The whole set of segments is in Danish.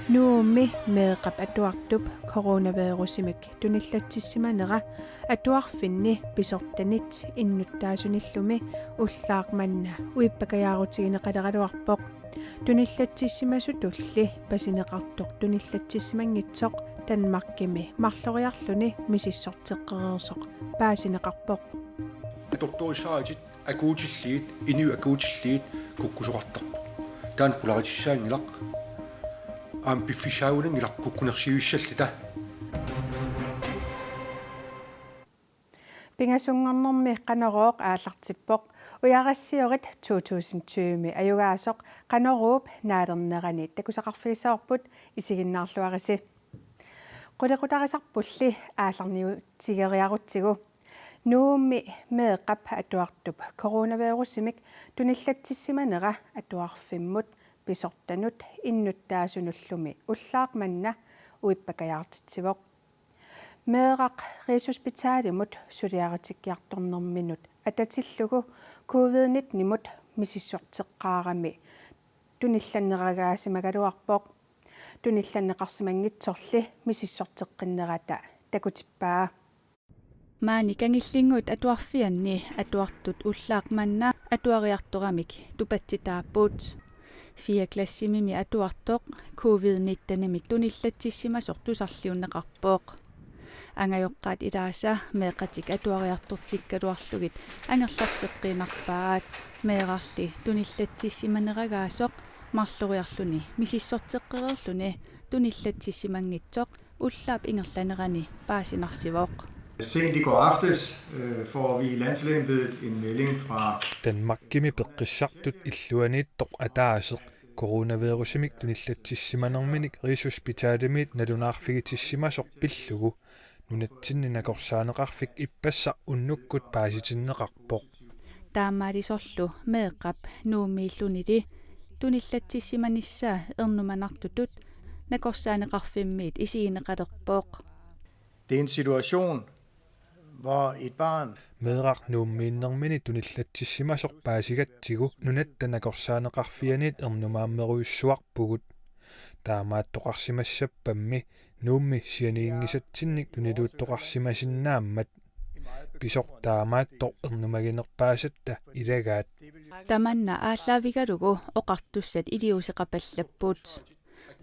Nuumi meeqap atuartup coronavirusimik tunillattissimanera atuarfinni pisortanit innuttaasunillumi ullaarmanna uippakajaarutiginiqaleraluarpoq tunillattissimasu tulli pasineqartoq tunillattissimangitsoq Danmarkimi marloriarluni misissorteqqereersoq paasineqarpoq atortuussaajit akuutilliit inu akuutilliit kukkusoqartarpu taan pularitissaaingilaq ampiffisaagunen ilaqkukkunersiuissallita pingasunngornermi qanorooq aallartippoq uyaarassiurit 2020 ajugaasoq qaноruup naalernerani takusaqarfigissaorput isiginnaarluarisi qulequtarisarpulli aallarniutigeriarutsigu nuumi meeqap atuartup coronavirusimik tunillattissimanera atuarfimmut pisortanut innuttaasunullumi ullaarmanna uippakajaartitsivoq meeqaq riisuspitaalimut suliaritikkiartornerminut atatillugu covid-19 mut misissorteqqaarami tunillanneragaasimagaluarpoq tunillanneqarsimangitsorli misissorteqqinnerata takutippaa maani kangillingut atuarfianni atuartut ullaarmanna atuariartoramik tupatsitaappuut 4. klassimimi atuartoq covid-19 tunillattissimasoq tusarliunneqarpooq angajoqqaat ilaasa meeqatik atuariartortikkaluarlugit angerlarteqqiinarpaat meeqarli tunillattissimaneragaasoq marloriarluni misissorteqqererluni tunillattissimangitsoq ullaap ingerlanerani paasinarsivoq. Sent i går aftes får vi i Landsembedet en melding fra Danmarkimi peqqissartut illuaniittoq ataaseq coronavirusimik tunillattissimanerminik riishospitaalimiit nalunaarfigitissimasoq pillugu nunatsinninaqorsaaneqarfik ippassaq unnukkut paasitinneqarpoq taamaalisorlu meeqap nuumiillunili tunillattissimanissaa ernumanartutut nakorsaaneqarfimmiit isigineqalerpooq. Det er en situation, hvor et barn meeqaq nuummiinnermini tunillattissimasoq paasigatsigu nunattanakorsaaneqarfianiit ernumaammeruissuarpugut taamaattoqarsimassappammi nuummi sianiingisatsinnik tuniluuttoqarsimasinnaammat pisoq taamaattoq ernumaginerpaasatta ilagaat tamanna ааllaavigalugu oqartussat iliuseqapallappuut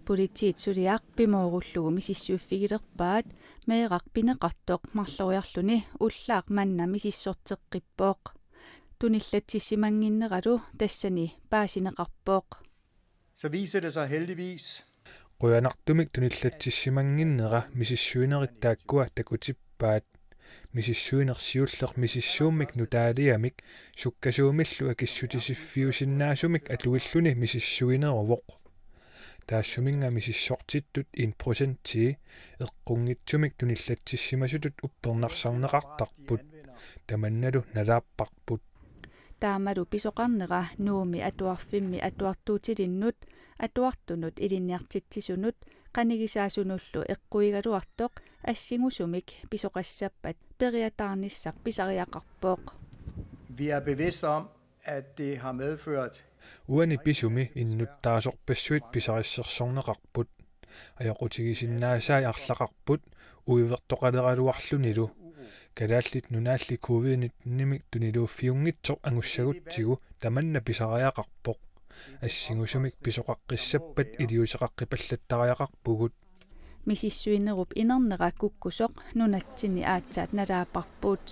politiit suliaq pimoorullugu misissuuffigilerpaat meeqaq pineqartoq marloriarluni ullaaq manna misissorteqqippooq tunillattissimanginneralu tassani paasineqarpooq. Så viser det sig heldigvis quyanartumik tunillattissimanginnera misissuinerittaakkua takutippaat misissuinersiulleq misissuummik nutaaliamik sukkasuumillu akissutisifiusinnaasumik atuilluni misissuineruvoq taassuminga misissortittut 1% eqqungitsumik tunillattissimasutut uppernarsarneqartarput tamannalu nalaapparput taamalu pisoqarnera nuumi atuarfimmi atuartuutilinnut atuartunut ilinniartitsisunut qanigisaasunullu eqquigaluartoq assingusumik pisoqassappat periataarnissaq pisariaqarpooq. Vi er bevidste om, at det har medført uani pisumi innuttaasorpassuit pisarissersorneqarput ajoqutigisinnaasai arlaqarput uivertoqaleraluarlunilu kalaallit nunaalli covid-19 tuniluuffiungitsoq angussagutsigu tamanna pisariaqarpoq assingusumik pisoqaqqissappat iliuseqaqqipallatariaqarpugut misissuinerup inernera kukkusoq nunatsini aatsaat nalaapparpuut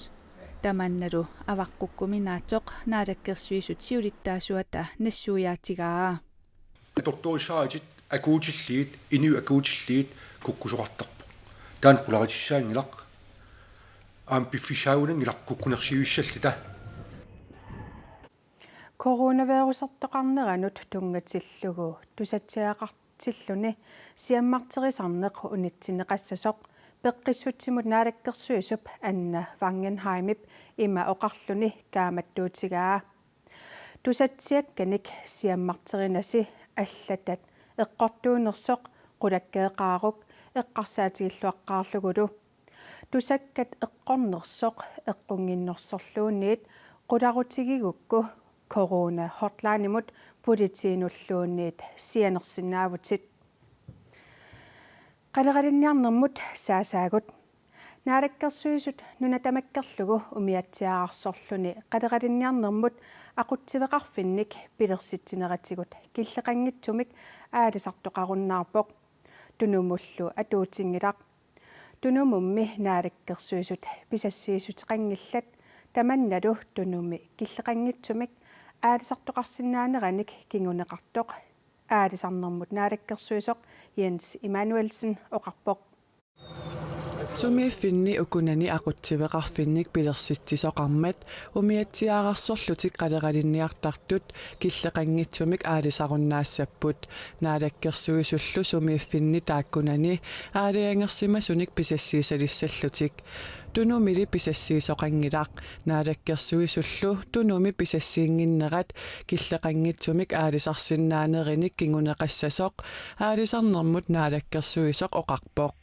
tamannalu avaqqukkuminaatsoq naalakkersuisut siulittaasuata nassuujaatigaa atortuussaajit akuutilliit inu akuutilliit kukkusoqartarpu taan pularitissaaingilaq ampiffisaagunen ilaqkukkunersiuissallita coronavirusertoqarneranut tungatillugu tusatsiaqartilluni siammarterisarneq unitsineqassasoq peqqissutsimut naalakkersuisup anna Wangenheimip ima oqarluni kaamattuutigaa tusatsiakkanik siammarterinasi allatat eqqortuunersoq qulakkeeqaaruq eqqarsaatigiluaqqaarlugulu tusakkat eqqornersoq eqqunginnersorluunniit qularutigigukku corona hotlineimut putitiinulluunniit sianersinaavutit qaleralinniarnermut saasaagut naalakkersuisut nunatamakkerlugu umiatsiaarsorluni qaleralinniarnermut aqutsiveqarfinnik pilersitsinерatigut killeqangitsumik aalisartoqarunnaarpoq tunumullu atuutingilaq tunumummi naalakkersuisut pisassiisutiqangillat tamannalu tunumi killeqangitsumik aalisartoqarsinnaaneраник kinguneqartoq aalisarnermut naalakkersuisoq Jens Emanuelsen oqarpoq Sumiiffinni ukunani aqutsiveqarfinnik pilersitsisoqarmat umiatsiaararsorlutik qaleralinniartartut killeqangitsumik aalisarunnaassapput naalakkersuisullu sumiiffinni taakkunani aaliangersimasunik pisassiisalissallutik tunumili pisassiisoqangilaq naalakkersuisullu tunumi pisassiinginnerat killeqangitsumik aalisarsinnaaneриник kinguneqassasoq aalisarnermut naalakkersuisoq oqarpoq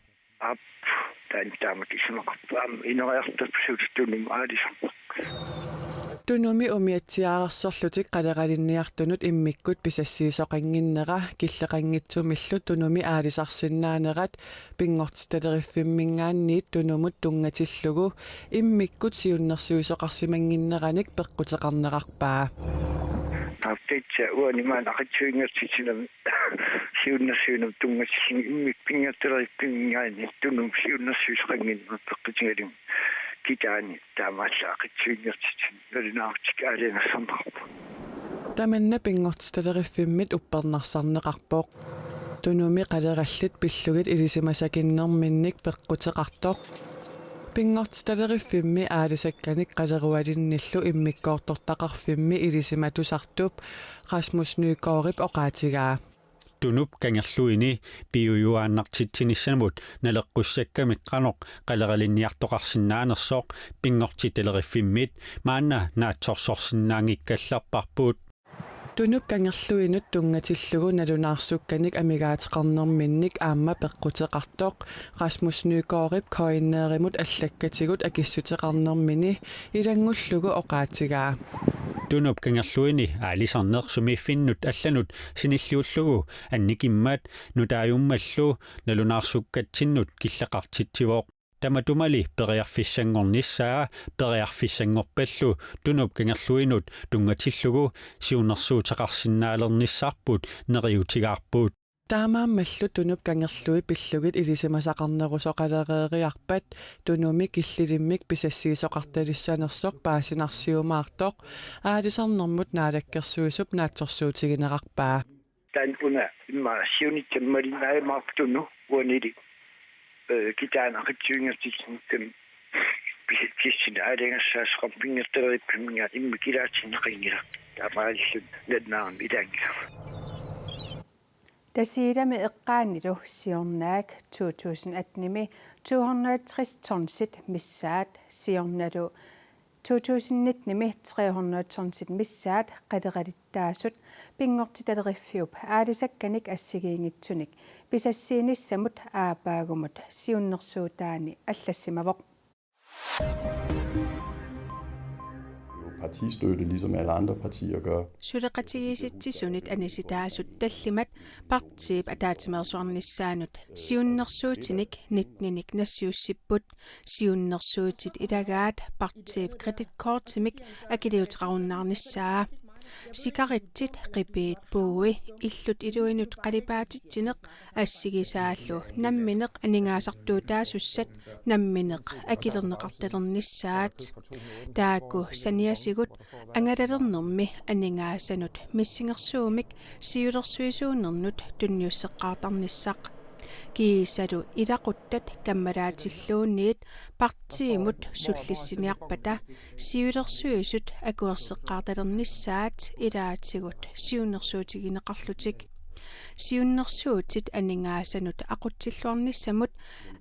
tunumi umiatsiaarsorlutik qaleralinniartunut immikkut pisassiisoqanginnera killeqangitsumillu tunumi aalisarsinnaanerat pingortitaleriffimingaanniit tunumut tungatillugu immikkut siunnersuisoqarsimanginneranik peqqutеқарнеқарпаа Tapteitsa uanimaan aqitsuingertitsinam siunnersuinum tungatsing immikpingerteraippimingaani tunum siunnersuisqanginnerut peqqutigalim kitaani taamaalla aqitsuingertitsin nalinaartik aaliangersannerarpu tamanna pingortitaleriffimmit uppernarsarneqarpoq tunumi qalerallit pillugit ilisimasakinnerminnik peqqutеқартоq pingortitalerifimmi aalisakkanik qalerualinnillu immikkoortortaqarfimmi ilisimatusartup Rasmus Nygaard oqaatigaa tunup kangerluini piuyuaannartitsinnissanamut naleqqussakkami qanoq qaleralinniartoqarsinnaanersoq pingortitaleriffimmit maanna naatsorsorsinnaangikkallarparpuut tunup kangerluinut tungatillugu nalunaarsukkanik amigaatiqarnerminnik aamma peqqutеқартоq Rasmus Nygaard koinneerimut allakkatigut akissuteqarnermini ilangullugu oqaatigaa tunup kangerluini aalisarneq sumiiffinnut allanut sinilluullugu annikimmaat nutaajummallu nalunaarsukkatsinnut killeqartitsivoq tamatumali periarfissangornissaa periarfissangorpallu tunup kangerluinut tungatillugu siunersuuteqarsinnaalernissarput neriutigaarpuut taamaammallu tunup kangerlui pillugit ilisimasaqarnerusoqalereeriarpat tunumi killilimmik pisassiisoqartalissanersoq paasinarsiumaartoq aalisarnermut naalakkersuisup naatsorsuutigineqarpaa taanpuna imma siunittammalinaaimaartunu uanili kitaan aqitsuingertitsin pisitsin aaliangersaasqarpingerteraippimingaat immikilaatinneqingila taamaallut natnaarmi ilaangila Tasiilami eqqaanilu siornaak 2018 260 tonsit missaat siornalu 2019 300 tonsit missaat qaleqalittaasut pingortitaleriffiup aalisakkanik assigiingitsunik pisassiinissamut aapaagumut siunnersuutaani allassimavoq partistøtte, ligesom alle andre partier gør. Suleqatigisittisunit anisitaasut tallimat partiip ataatimersuarnissaanut siunnersuutinik nitninik nassiussipput siunnersuutit ilagaat partiip kreditkortimik akiliuteqarunnaarnissaa sikaritsit qipiit puui illut iluinut qalipaatittineq assigisaallu nammineq aningaasartuutaaasussat nammineq akilerneqartalernissaat taakku saniasigut angalalernermi aningaassanut missingersuumik siulersuisuunernut tunniusseqqaartarnissaq kiisalu ilaquttat kammalaatiilluunniit partiimut sullissiniarpata siulersuisut akuerseqqaartalernissaat ilaatigut siunnersuutigineqarlutik siunnersuutit aningaassanut aqutsilluarnissamut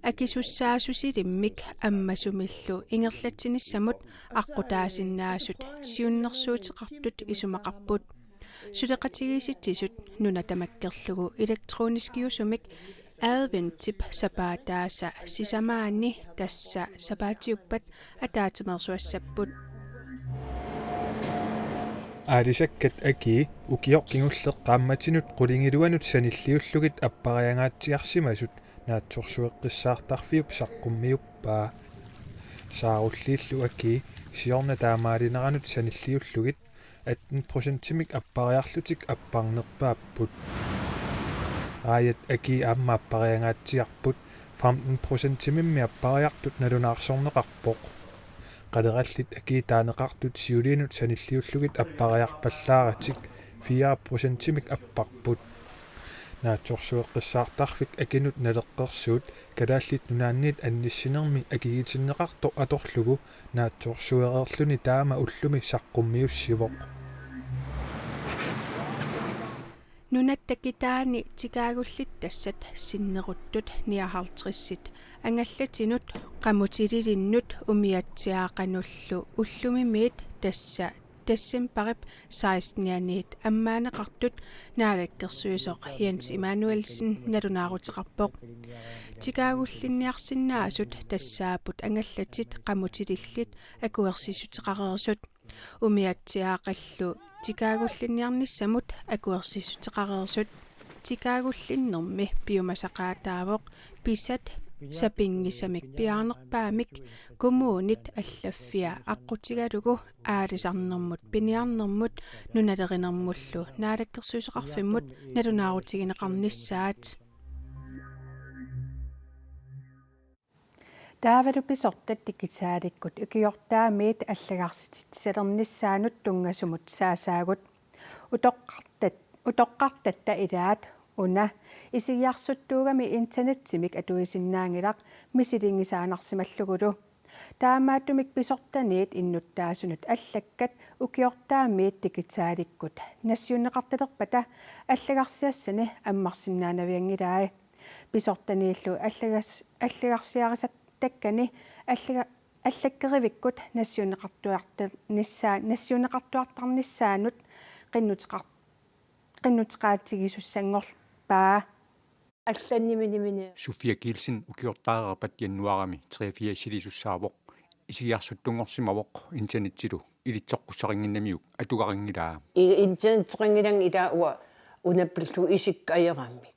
akisussaasusilimik ammasumillu ingerlatsinissamut aqqutaasinnaassut siunnersuutiqartut isumaqarput suleqatigisittisut nunatamakkerlugu elektroniskiusumik adventip sapaataasa sisamaani tassa sapaatiuppat ataatimersuassapput аалисаккат аки укиор кингуллеқ qaammatinut qulingиluанут саниллиуллугит аппариангаатсиарсимасут наатсорсуэққиссаартарфиуп саққуммиуппаа сааруллииллу аки сиорна таамаалинеранут саниллиуллугит 18%-мик аппариарлутик аппарнерпааппут аят аки аама аппариангаатсиарпут 15%-мимми аппариартут налунаарсорнеқарпоқ qalераллит аки таанеқартут сиулиинут саниллиуллугит аппариарпаллааратик 4%-мик аппарпут наатсорсуэққиссаартарфик акинут налеққерсуут калааллит нунаанниит анниссинерми акигитиннеқарто аторлугу наатсорсуэрерлүни таама уллуми саққуммиуссивоқ нунаттакитаани тикаагуллит тассат синнеруттут 59 ангаллатинут qamutililinнут умиатсиаақануллу уллумимиит тассим парип 16-нианиит аммаанеқартут наалаккерсуисоқ Jens Emanuelsen налунаарутеқарпоқ тикаагуллинниарсинаасут тассаапут ангаллатит qamutилиллит акуерсисутеқарерсут умиатсиаақаллу тикаагуллинниарниссамут акуерсисутеқарерсут тикаагуллиннэрми пиумасақаатаавоқ писат сапингисамик пиаарнерпаамик коммуунит аллаффиа аққутигалугу аалисарнэрмут пиниарнэрмут нуналеринэрмуллу наалаккерсуисеқарфиммут налунаарутигинеқарниссаат таавалуписортат тикитсааликкут укиортаамиит аллагарситит салерниссаанут тунгасумут саасаагут утоққартатта илаат уна исигиарсуттуугами интернеттимик атуисиннаангилақ мисилингисаанарсималлугулу таамаатумик писортаниит иннуттаасунут аллаккат укиортаамиит тикитсааликкут нассиуннеқарталерпата аллагарсиассани аммарсиннаанавиангилаа писортанииллу аллагарсиарисаттаккани аллаккеривиккут нассиуннеқартуартарниссаанут qinnuteqaatigissussangorpaa алланнимини Sofia Kielsen ukiortaarerpat januarami 3-4 silisussaawoq isigiarsuttunngorsimavoq internetilu ilitsoqqussarinnamiuk atugaringilaa интернеттеқингилан илаа уа унаppillu исиккаерами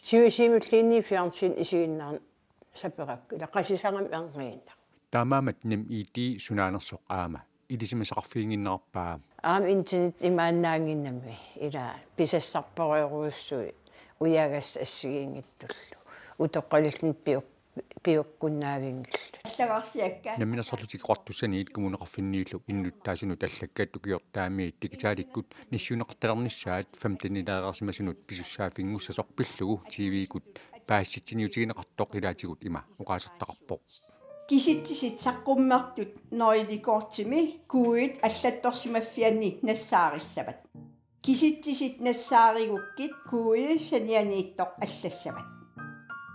тиусимуллиинни фиарсин исигиннаар саперак илаққасисарами арниинна таамаамат ним ити сунаанерсоқ аама илисимасақарфиингиннерпаа интернет имааннаангиннами илаа писассарпориоруссуи уягас ассигиингиттуллу утоққалиллин пиоккуннаавингилла аллагарсиакка наминасарлутик қортуссаниит кумунеқарфиннииллу иннуттаасунут аллаккаат укиортаамиит тикитааликкут ниссиунеқартарнissaat 15-нилаарсимасунут писуссаафингуссасоқ пиллугу тивикут паасситсиниутигинеқартоқ илаатигут има уқаасертақарпоқ киситтисит саққуммертут ноиликоортими куит аллатторсимаффианни нассаариссават киситтисит нассааригуккит куи санианииттоқ аллассават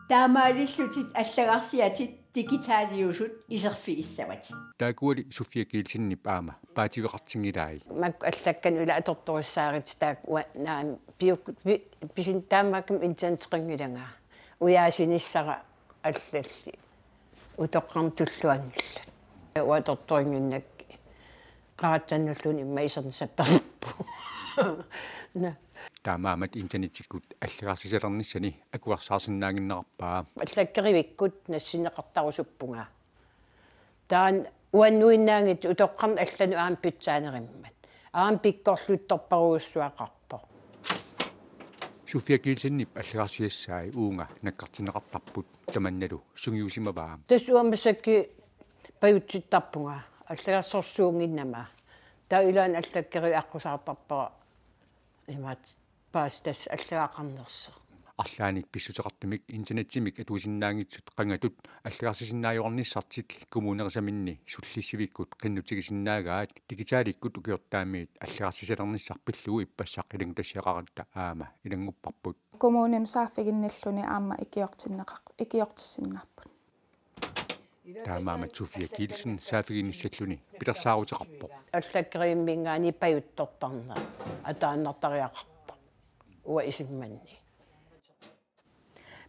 таамаалиллутит аллагарсиатит дигиталиусут исерфигиссават таакуали Sofia Kielsen аама паативеқартингилаи мак аллаккан ула аторторуссаарит таак наам пиук писин таамаким интернеттеқингиланга уяасиниссара аллалли утоққартуллуангилла уаторторингиннак qaattannulluni immaisernissapparppu na таамаамат интернетиккут аллагарсисалерниссани акуарсаарсинаагиннеқарпаа аллаккеривиккут нассинеқартарусуппунга таан уаннуиннаангит утоққарн аллану аам питсаанериммат аам пиккорлутторпаруussуақарпо Sofia Kielsen аллагарсиассаи уунга наккартинеқартарпут таманналу сунгиусимаваа тасуамасакки паюттиттарпунга аллагарсорсуунгиннама таилаан аллаккери аққусаартарпара имаат паастас аллагаақарнерсо арлааник писсутеқартумик интернеттимик атуисиннаангитсут қангатут аллагарсисиннаajornissartik коммунерисаминни суллиссивиккут қиннутигисиннаагаат дигиталиккут укиортаамиит аллагарсисалерниссарпиллугу иппассақ илангу тассиақаратта аама илангуппарпут коммунем сааффигинниллуни аама икиортиссиннарпут таамаамат Sofia Kielsen саафигиниссаллуни пилерсаарутеқарпо аллаккериммингаани паюттортарна атааннартариақарпо уа исимманни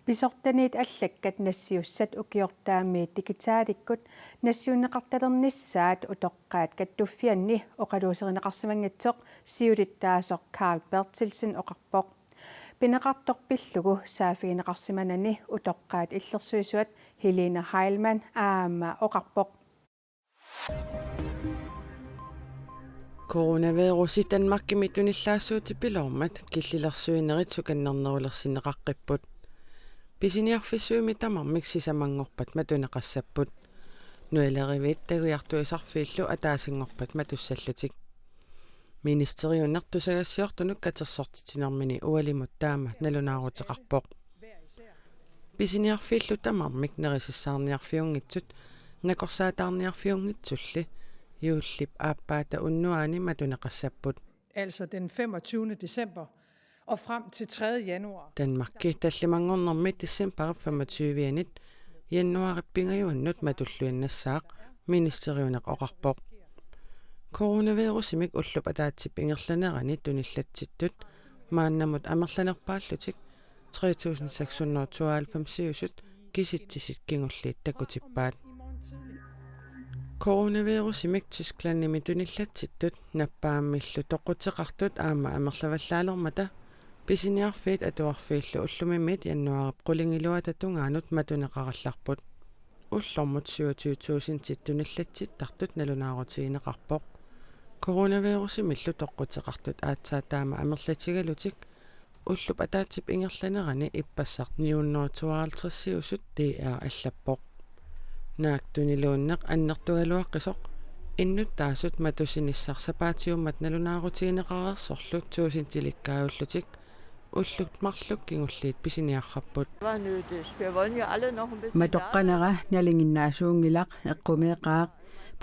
Pisortaniit allakkat nassiussat ukiortaamiit tikitaalikut nassiunneqartalernissaat utoqqaat kattuffianni oqaluuserineqarsimangitsoq siulittaasoq Carl Bertelsen oqarpoq pineqartorpillugu saafigineqarsimanani utoqqaat illersuisuat Helena Heilmann aama oqarpoq Coronavirusi Danmarkimi tunillaassууti pilormat killillersuinerit sukannernerulersinneqaqqipput pisiniarfissuumi tamarmik sisamangorpat matuneqassapput nuilerivit taguiartuisarfiillu ataasingorpat matussallutik ministeriunnertusagassiortunuk katersortitinermini ualimut taama nalunaaruteqarpoq pisiniarfiillu tamarmik nerisissaarniarfiungitsut nakorsaataarniarfiungitsulli juullip aappaata unnuaani matuneqassapput. Altså den 25. december og frem til 3. januar. Danmarkki tallimangornermit december 25. januarippingajuannut matulluinnassaaq ministeriuneq oqarpoq. Coronavirusimik ullup ataatsip ingerlanerani tunillatsittut maannamut amerlanerpaallutik 3692 kisittisit kingulliit takutippaat. Coronavirusimik Tysklandnimi tunillatsittut nappaamillu toqutseqartut aama amerlavallaalermata pisiniarfiit atuarfiillu ullumimit januarip qulingiluata tungaanut matuneqarallarput ullormut 27,000 tunillatsittartut nalunaarutigineqarpoq coronavirusimillu toqqutseqartut aatsaataama amerlatigalutik ullup ataatsip ingerlanerani ippassaq 952 DR allappoq naaktuniluunneq annertugaluaqqisoq innuttaasut matusinissarsapaatiummat nalunaarutigineqarersorlu 1000 tilikkaajullutik ulluk marluk kingulliit pisiniarrapput matoqqanera nalinginnaasuungilaq eqqumeeqaaq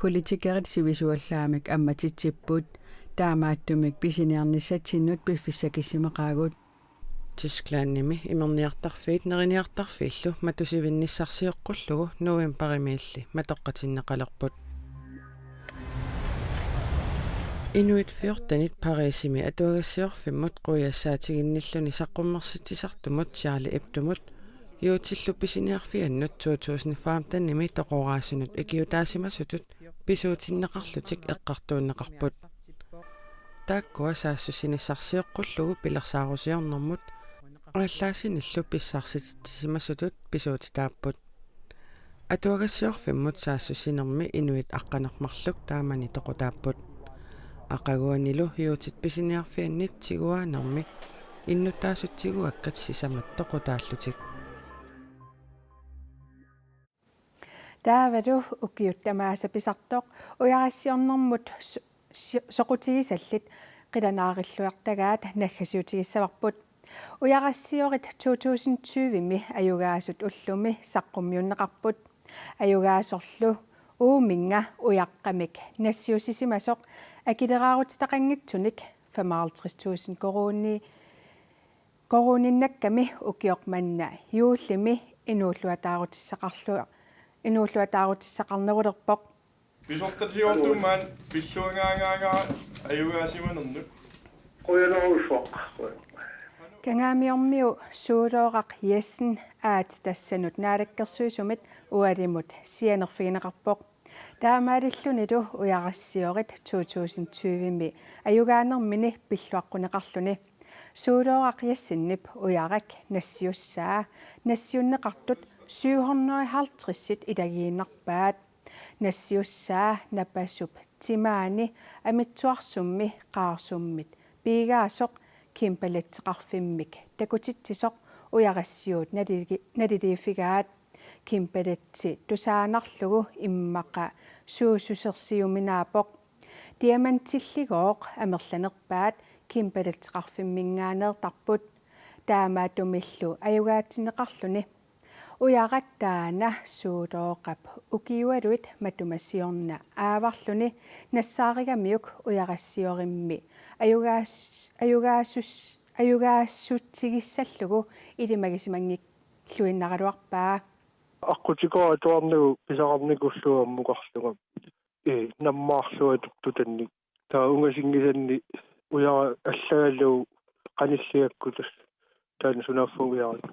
politikerit sivisuallaamik ammatitsippuut taamaattumik pisiniarnissatinnut piffissakissimaqaagut Tysklandnimi imerniartarfiit neriniartarfiillu matusivinnissarsiuqqullugu novemberimiilli matoqqatinneqalerput Inuit 14 Parisimi atuagassiorfimmut quyassaatiginnilluni saqqummersittisartumut Charlie Hebdomut yuutillu pisiniarfiannut 2015 toqoraasunut ikiutaasimasutut pisuutinneqarlutik eqqartuunneqarput taakkua saassusinissarsiuqqullugu pilersaarusiornermut aalлааsinillu pissaarsitissimasutut pisuutitaapput atuagassiorfimmut saassusinermi inuit aqqanermarluk taamani toqutaapput aqaguanilu yuutit pisiniarfiannit tiguaanermi innuttaasuttiguakkat sisamat toqutaallutik taavalu ukiuttamaasa pisartoq uyarassiornermut soqutigisallit qilanaarilluartagaat naggasiutigissavarput uyarassiurit 2020mi ajugaasut ullumi saqqummiunneqarput ajugaasorlu uuminga ujaqqamik nassiusisimasoq akileraarutitaqanngitsunik 55,000 koroninnakami ukiormanna juullimi inuulluataarutisaqarnerulerpoq Pisortatiortummaan pilluangaangaangaa ajugaasimanernu qoyaneruussoq kangaamiormiu suulooqaq Jessen aat tassanut naalakkersuisumit ualimut sianerfigineqarpoq taamaalillunilu uyarassiurit 2020mi ajugaanermini pilluaqquneqarluni suulooqaq Jessennip uyarak nassiussaa nassiunneqartut 750 ilagiinnerpaat nassiussaa napassup timaani amitsuarsummi qaarsummit piigaasoq kimpalatseqarfimmik takutittisoq uyarassiuut naliliifigaat kimpalatsi tusaanarlugu immaqa suususersiuminaapoq diamantilligooq amerlanerpaat kimpalatseqarfimminngaaneertarput taamaatumillu ajugaatineqarluni uyarattaana suulooqap ukiualuit matumassiorna aavarluni nassaarigamiuk uyarassiurimmi ajugaassuttigissallugu ilimagisimanngilluinnaraluarpaa аққутикоо атуарнагу писақарникуллуаммуқарлугам наммаарлуатук тутанник таа унгасингисанни уяра аллагаллуу qanilliakkutус taana sunaaffug uyarat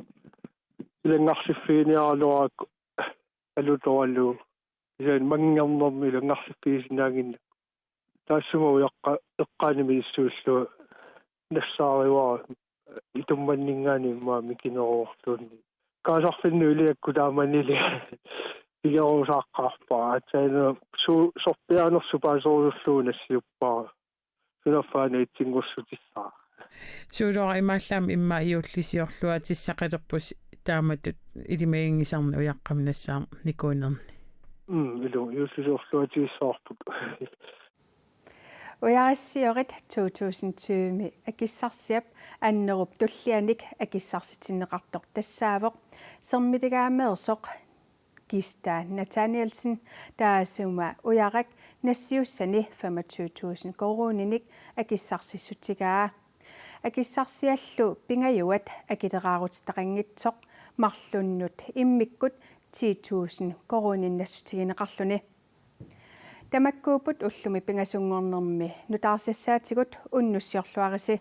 ilangarsiffiiniarluaq alutorallu isan mangiarnermi ilangarsiffiisinaagin taassumu eqqaanimi issuullu nassaariwaa itummanningaani maami kinerorluunni kaasarfinnu iliakku taamanili igerusaqqarpaa atsaina sorpiaanersu paasoorulluunassiuppaa sunaffaana itsinngursutissaa suulora imaallam imma iullisiorlua tissaqalerpus taamatut ilimagingisarna uyaqqamnassaa nikuunerni ilu iullisiorlua tiissaarput Ujarissiorit 2020 akissarsiap annerup tullianik akissarsitinneqartoq tassaavoq sermitigaammeersoq Gista Nathanielsen taasuma ujarak nassiussani 25.000 koruninik akissarssissutigaa akissarsiallu pingajuat akileraarutitaqanngitsoq marlunnut immikkut 10.000 koruninnassutigineqarluni Tamakkuuput ullumi pingasungornermi nutaarsiassaatigut unnussiorluarisi